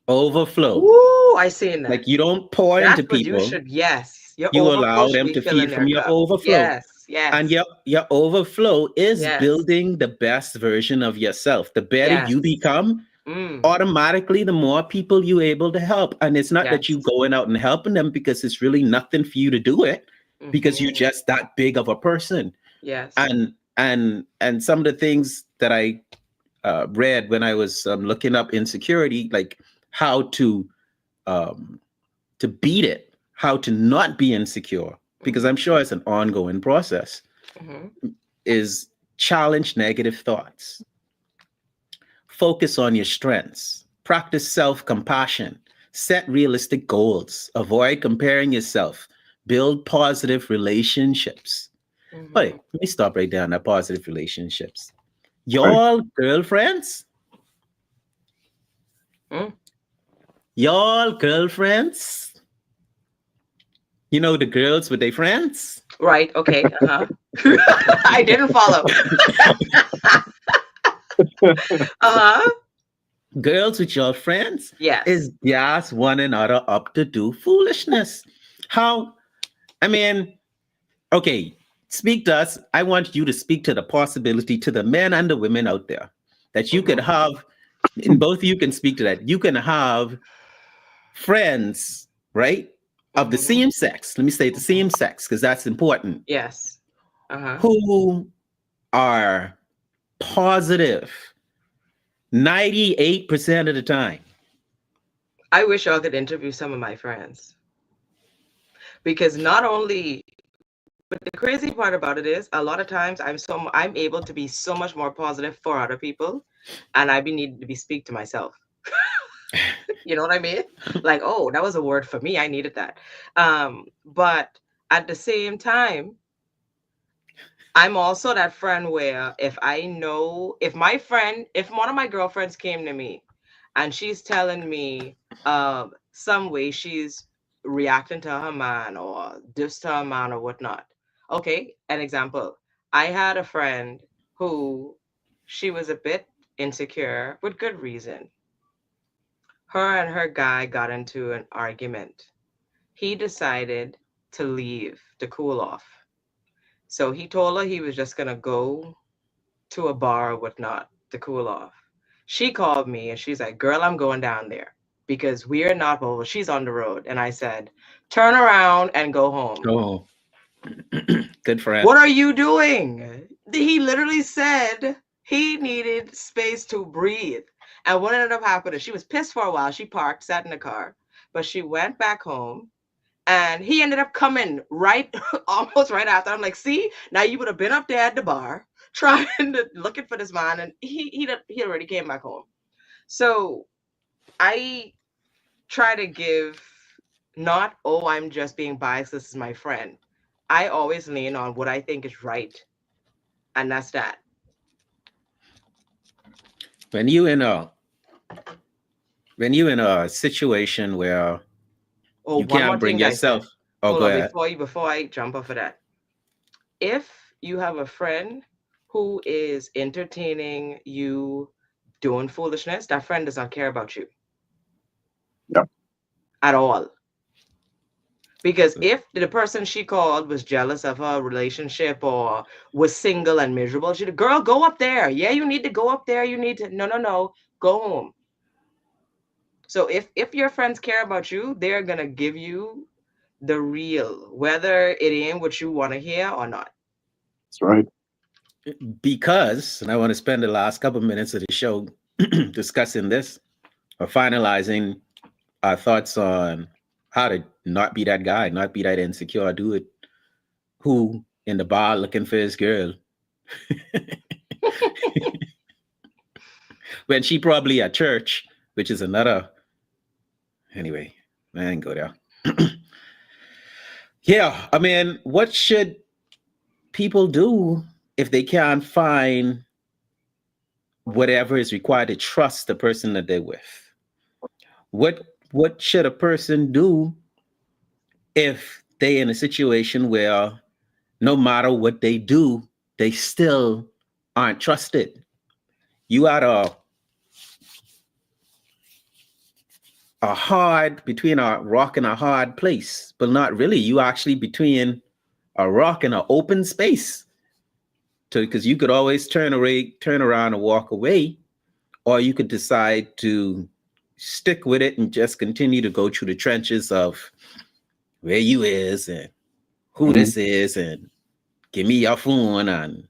overflow, Ooh, I seen that. like you don't pour into That's what you people, should. Yes, your you overflow allow should them be to filling feed their from your cup. overflow. Yes, yes, And your overflow is yes, building the best version of yourself. The better yes. you become, Mm, automatically, the more people you're able to help. And it's not that you yes. going out and helping them because it's really nothing for you to do it, because you're Mhm. just that big of a person. Yes. And some of the things that I read when I was looking up insecurity, like how um, to beat it, how to not be insecure, because I'm sure it's an ongoing process, Mhm. is challenge negative thoughts, focus on your strengths, practice self-compassion, set realistic goals, avoid comparing yourself, build positive relationships. Hey, Mhm. let me stop right there on that positive relationships. Right. Y'all girlfriends, Mm. y'all girlfriends, you know, the girls with their friends. Right. Okay. Uh-huh. I didn't follow. Uh-huh. Girls with your friends Yes. is gas one another up to do foolishness. How? I mean, okay, speak to us. I want you to speak to the possibility to the men and the women out there that you could Mhm. have, and both of you can speak to that. You can have friends, right, of the Mhm. same sex. Let me say the same sex because that's important. Yes. Uh-huh. Who are positive 98% of the time. I wish I could interview some of my friends because not only, but the crazy part about it is a lot of times I'm able to be so much more positive for other people, and I be needed to be speak to myself. You know what I mean? Like, oh, that was a word for me. I needed that. But at the same time, I'm also that friend where if I know if one of my girlfriends came to me and she's telling me some way she's reacting to her man or this to her man or whatnot. Okay, an example. I had a friend who she was a bit insecure with good reason. Her and her guy got into an argument. He decided to leave to cool off. So he told her he was just gonna go to a bar or whatnot to cool off. She called me and she's like, "Girl, I'm going down there because we are not mobile." She's on the road. And I said, "Turn around and go home." Oh, good friend. "What are you doing?" He literally said he needed space to breathe. And what ended up happening, she was pissed for a while. She parked, sat in the car, but she went back home and he ended up coming right almost right after. I'm like, see, now you would have been up there at the bar trying to looking for this man, and he already came back home. So I try to give not, oh, I'm just being biased, this is my friend. I always lean on what I think is right, and that's that. When you in a situation where Oh, you one more can't bring thing, Dyson. yourself, oh, Hold go on, ahead. before I jump off of that. If you have a friend who is entertaining you doing foolishness, that friend does not care about you Yeah. at all. Because if the person she called was jealous of her relationship or was single and miserable, she'd, girl, go up there. Yeah, you need to go up there. You need to, no, go home. So if your friends care about you, they're gonna give you the real, whether it ain't what you want to hear or not. That's right. Because, and I want to spend the last couple minutes of the show discussing this or finalizing our thoughts on how to not be that guy, not be that insecure dude who in the bar looking for his girl when she probably at church, which is another. Anyway, I ain't go there. Yeah, I mean, what should people do if they can't find whatever is required to trust the person that they're with? What should a person do if they in a situation where no matter what they do, they still aren't trusted? You at a hard between a rock and a hard place, but not really. You actually between a rock and an open space. Because you could always turn around and walk away, or you could decide to stick with it and just continue to go through the trenches of where you is and who Mhm. this is and give me your phone and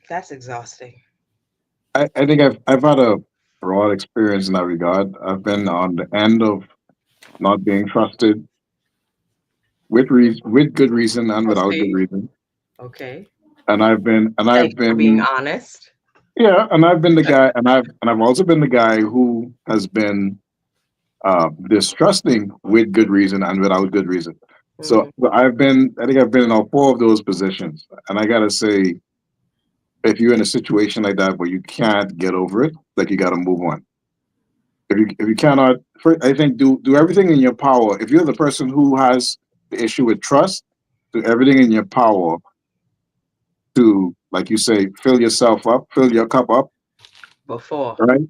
That's exhausting. I think I've had a broad experience in that regard. I've been on the end of not being trusted with good reason and Oh, without good see? reason. Okay. And Thank I've you for being been honest. yeah, and I've been the guy, and I've also been the guy who has been distrusting with good reason and without good reason. Hmm. So I think I've been in all four of those positions, and I gotta say, if you're in a situation like that where you can't get over it, like you gotta move on. If you cannot, I think do everything in your power. If you're the person who has the issue with trust, do everything in your power to, like you say, fill yourself up, fill your cup up, Before. right?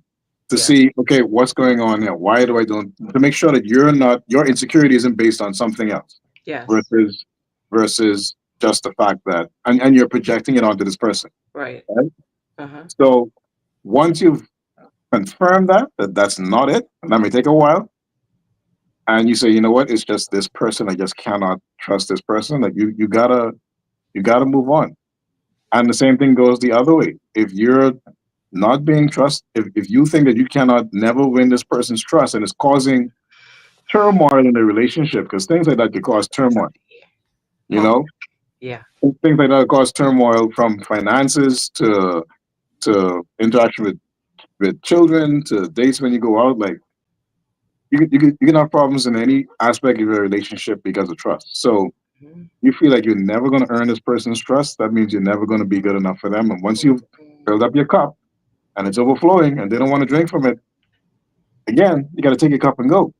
To Yes. see, okay, what's going on here? Why do I don't to make sure that you're not your insecurity isn't based on something else Yes. versus versus just the fact that and you're projecting it onto this person, Right. right? Uh-huh. So once you've confirmed that that's not it, and that may take a while, and you say, you know what, it's just this person, I just cannot trust this person. Like you gotta move on. And the same thing goes the other way. If you're not being trust, if you think that you cannot never win this person's trust and it's causing turmoil in the relationship, because things like that could cause turmoil, you Oh, know, yeah. things like that cause turmoil from finances to interaction with children to dates when you go out. Like you can have problems in any aspect of your relationship because of trust. So Mhm. you feel like you're never going to earn this person's trust. That means you're never going to be good enough for them. And once you've Mhm. filled up your cup and it's overflowing and they don't want to drink from it, again, you got to take your cup and go.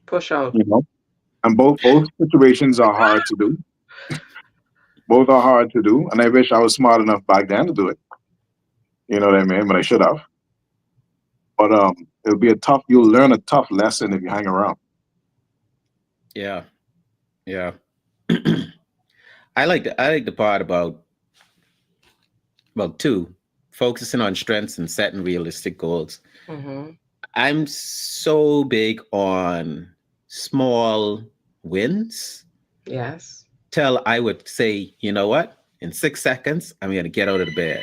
Push out. You know, and both situations are hard to do. Both are hard to do, and I wish I was smart enough back then to do it. You know what I mean? But I should have. But it'll be a tough. You'll learn a tough lesson if you hang around. yeah, yeah. I like the part about two, focusing on strengths and setting realistic goals. Mm-hmm. I'm so big on small wins. Yes. Till I would say, you know what? In 6 seconds, I'm gonna get out of the bed.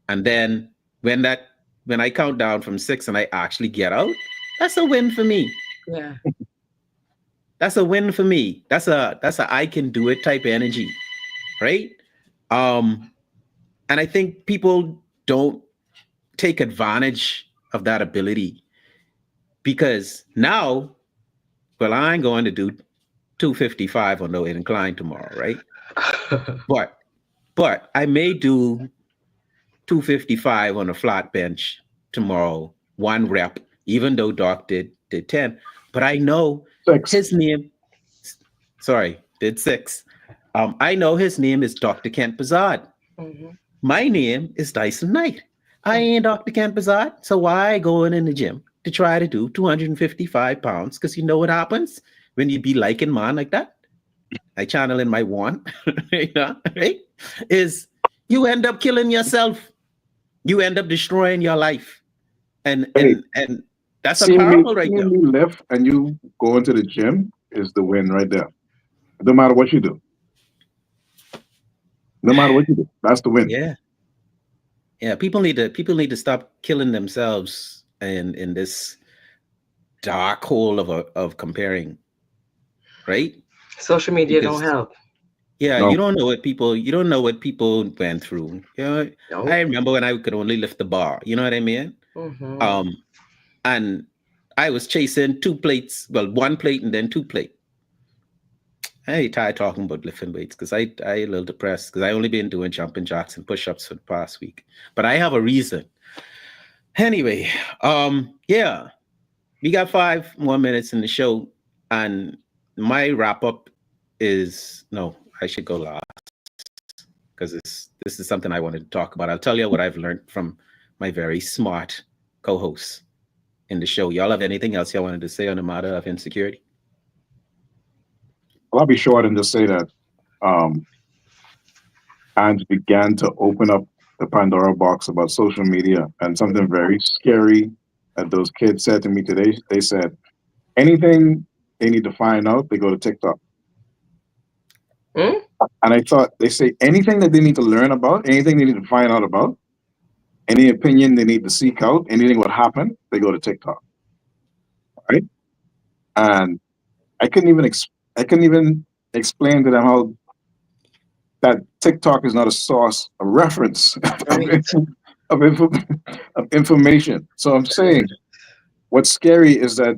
And then when that when I count down from six and I actually get out, that's a win for me. Yeah. That's a win for me. That's a I can do it type energy, right? Um, and I think people don't take advantage of that ability because now, well, I ain't going to do 255 on the incline tomorrow, right? But but I may do 255 on a flat bench tomorrow, one rep, even though Doc did 10. But I know Six. his name, sorry, did six. I know his name is Dr. Kent Bazard. Hmm. My name is Dyson Knight. I ain't Dr. Kent Bazard, so why going in the gym to try to do 255 pounds? Because you know what happens when you be liking man like that? I channel in my one, you know, right? Is you end up killing yourself. You end up destroying your life. And Hey, and and that's a parable right seeing there. me lift and you go into the gym is the win right there. No matter what you do, no matter what you do, that's the win. Yeah. Yeah. People need to stop killing themselves in this dark hole of comparing, right? Social media don't Because help. yeah, No, you don't know what people went through. You know, I Nope. remember when I could only lift the bar, you know what I mean? Mm-hmm. Um and I was chasing 2 plates, well, 1 plate and then 2 plate. I tired talking about lifting weights because I a little depressed because I only been doing jumping jacks and push-ups for the past week. But I have a reason. Anyway, yeah, we got 5 more minutes in the show, and my wrap up is no, I should go last because this is something I wanted to talk about. I'll tell you what I've learned from my very smart co-hosts in the show. Y'all have anything else y'all wanted to say on the matter of insecurity? Well, I'll be short and just say that um, and began to open up the Pandora box about social media, and something very scary that those kids said to me today. They said anything they need to find out, they go to TikTok. Hmm? And I thought they say anything that they need to learn about, anything they need to find out about, any opinion they need to seek out, anything what happened, they go to TikTok, right? And I couldn't even explain to them how that TikTok is not a source, a reference Right. of information. So I'm saying what's scary is that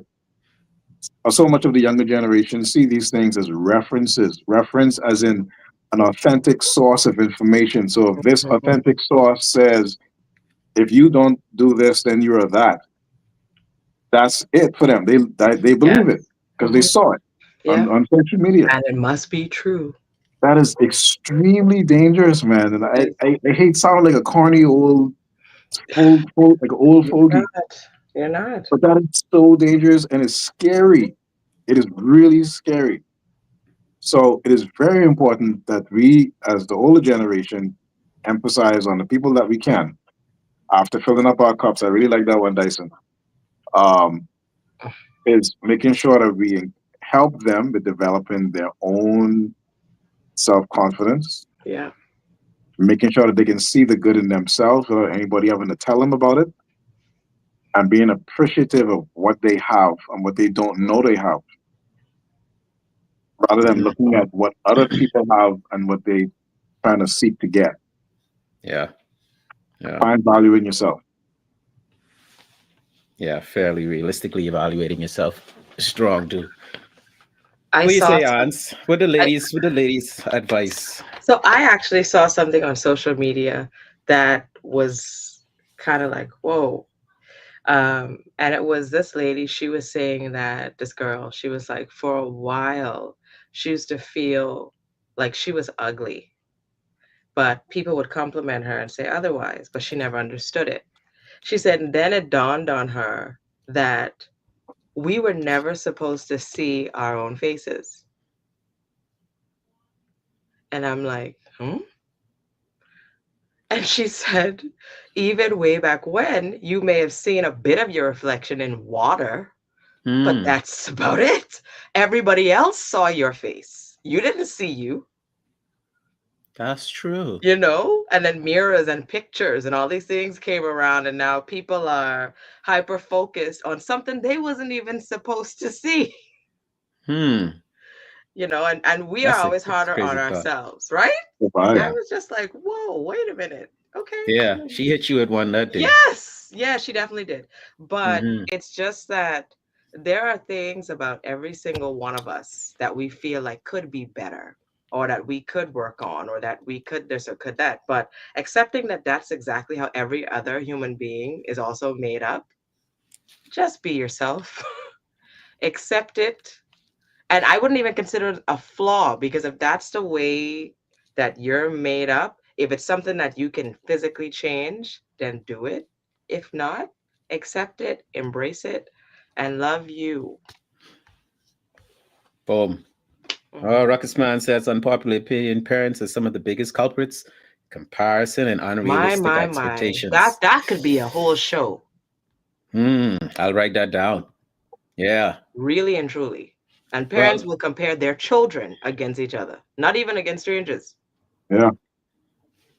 so much of the younger generation see these things as references, reference as in an authentic source of information. So if this Mhm. authentic source says, if you don't do this, then you're that. That's it for them. They Yeah. believe it because they Mhm. saw it Yeah. on social media. And it must be true. That is extremely dangerous, man. And It- I hate sounding like a corny like an old You're fogey, not. You're not. but that is so dangerous and it's scary. It is really scary. So it is very important that we, as the older generation, emphasize on the people that we can. After filling up our cups, I really like that one, Dyson. Um, is making sure that we help them with developing their own self confidence, Yeah. making sure that they can see the good in themselves without anybody having to tell them about it, and being appreciative of what they have and what they don't know they have, rather than Mhm. looking at what other people have and what they trying to seek to get. Yeah, yeah, Find value in yourself. yeah. Fairly realistically evaluating yourself. Strong too. I What you saw say, some, Hans? What the I, ladies? What the ladies' advice? so I actually saw something on social media that was kind of like, whoa. And it was this lady, she was saying that this girl, she was like, for a while, she used to feel like she was ugly, but people would compliment her and say otherwise, but she never understood it. She said, and then it dawned on her that we were never supposed to see our own faces. And I'm like, hmm? And she said, even way back when, you may have seen a bit of your reflection in water, but Hmm, that's about it. Everybody else saw your face. You didn't see you, that's true. you know? And then mirrors and pictures and all these things came around, and now people are hyper focused on something they wasn't even supposed to see. Hmm, And we are always that's a harder on crazy thought. ourselves, right? Goodbye. I Yeah, was just like, whoa, wait a minute. Okay. yeah. She hit you with one that day. Yes. Yeah, she definitely did. But Mm-hmm. it's just that there are things about every single one of us that we feel like could be better, or that we could work on, or that we could this or could that. But accepting that that's exactly how every other human being is also made up, just be yourself, accept it. And I wouldn't even consider it a flaw, because if that's the way that you're made up, if it's something that you can physically change, then do it. If not, accept it, embrace it, and love you. Boom. Oh, Mhm. Ruckus Man says unpopular opinion: parents are some of the biggest culprits. Comparison and My, unrealistic my, my. That expectations. that could be a whole show, Hmm. I'll write that down. Yeah. really and truly. And parents Well, will compare their children against each other, not even against strangers. Yeah.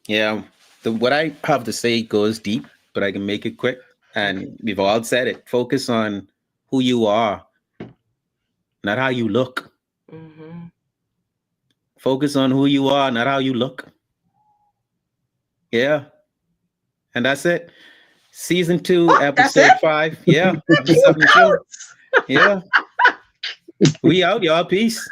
yeah. What I have to say goes deep, but I can make it quick. Okay. And we've all said it. Focus on who you are, not how you look. Hmm. Focus on who you are, not how you look. Yeah. And that's it. Season 2, That's episode it? 5. Yeah. Two Sup'm Show. counts. Yeah. We out, y'all. Peace.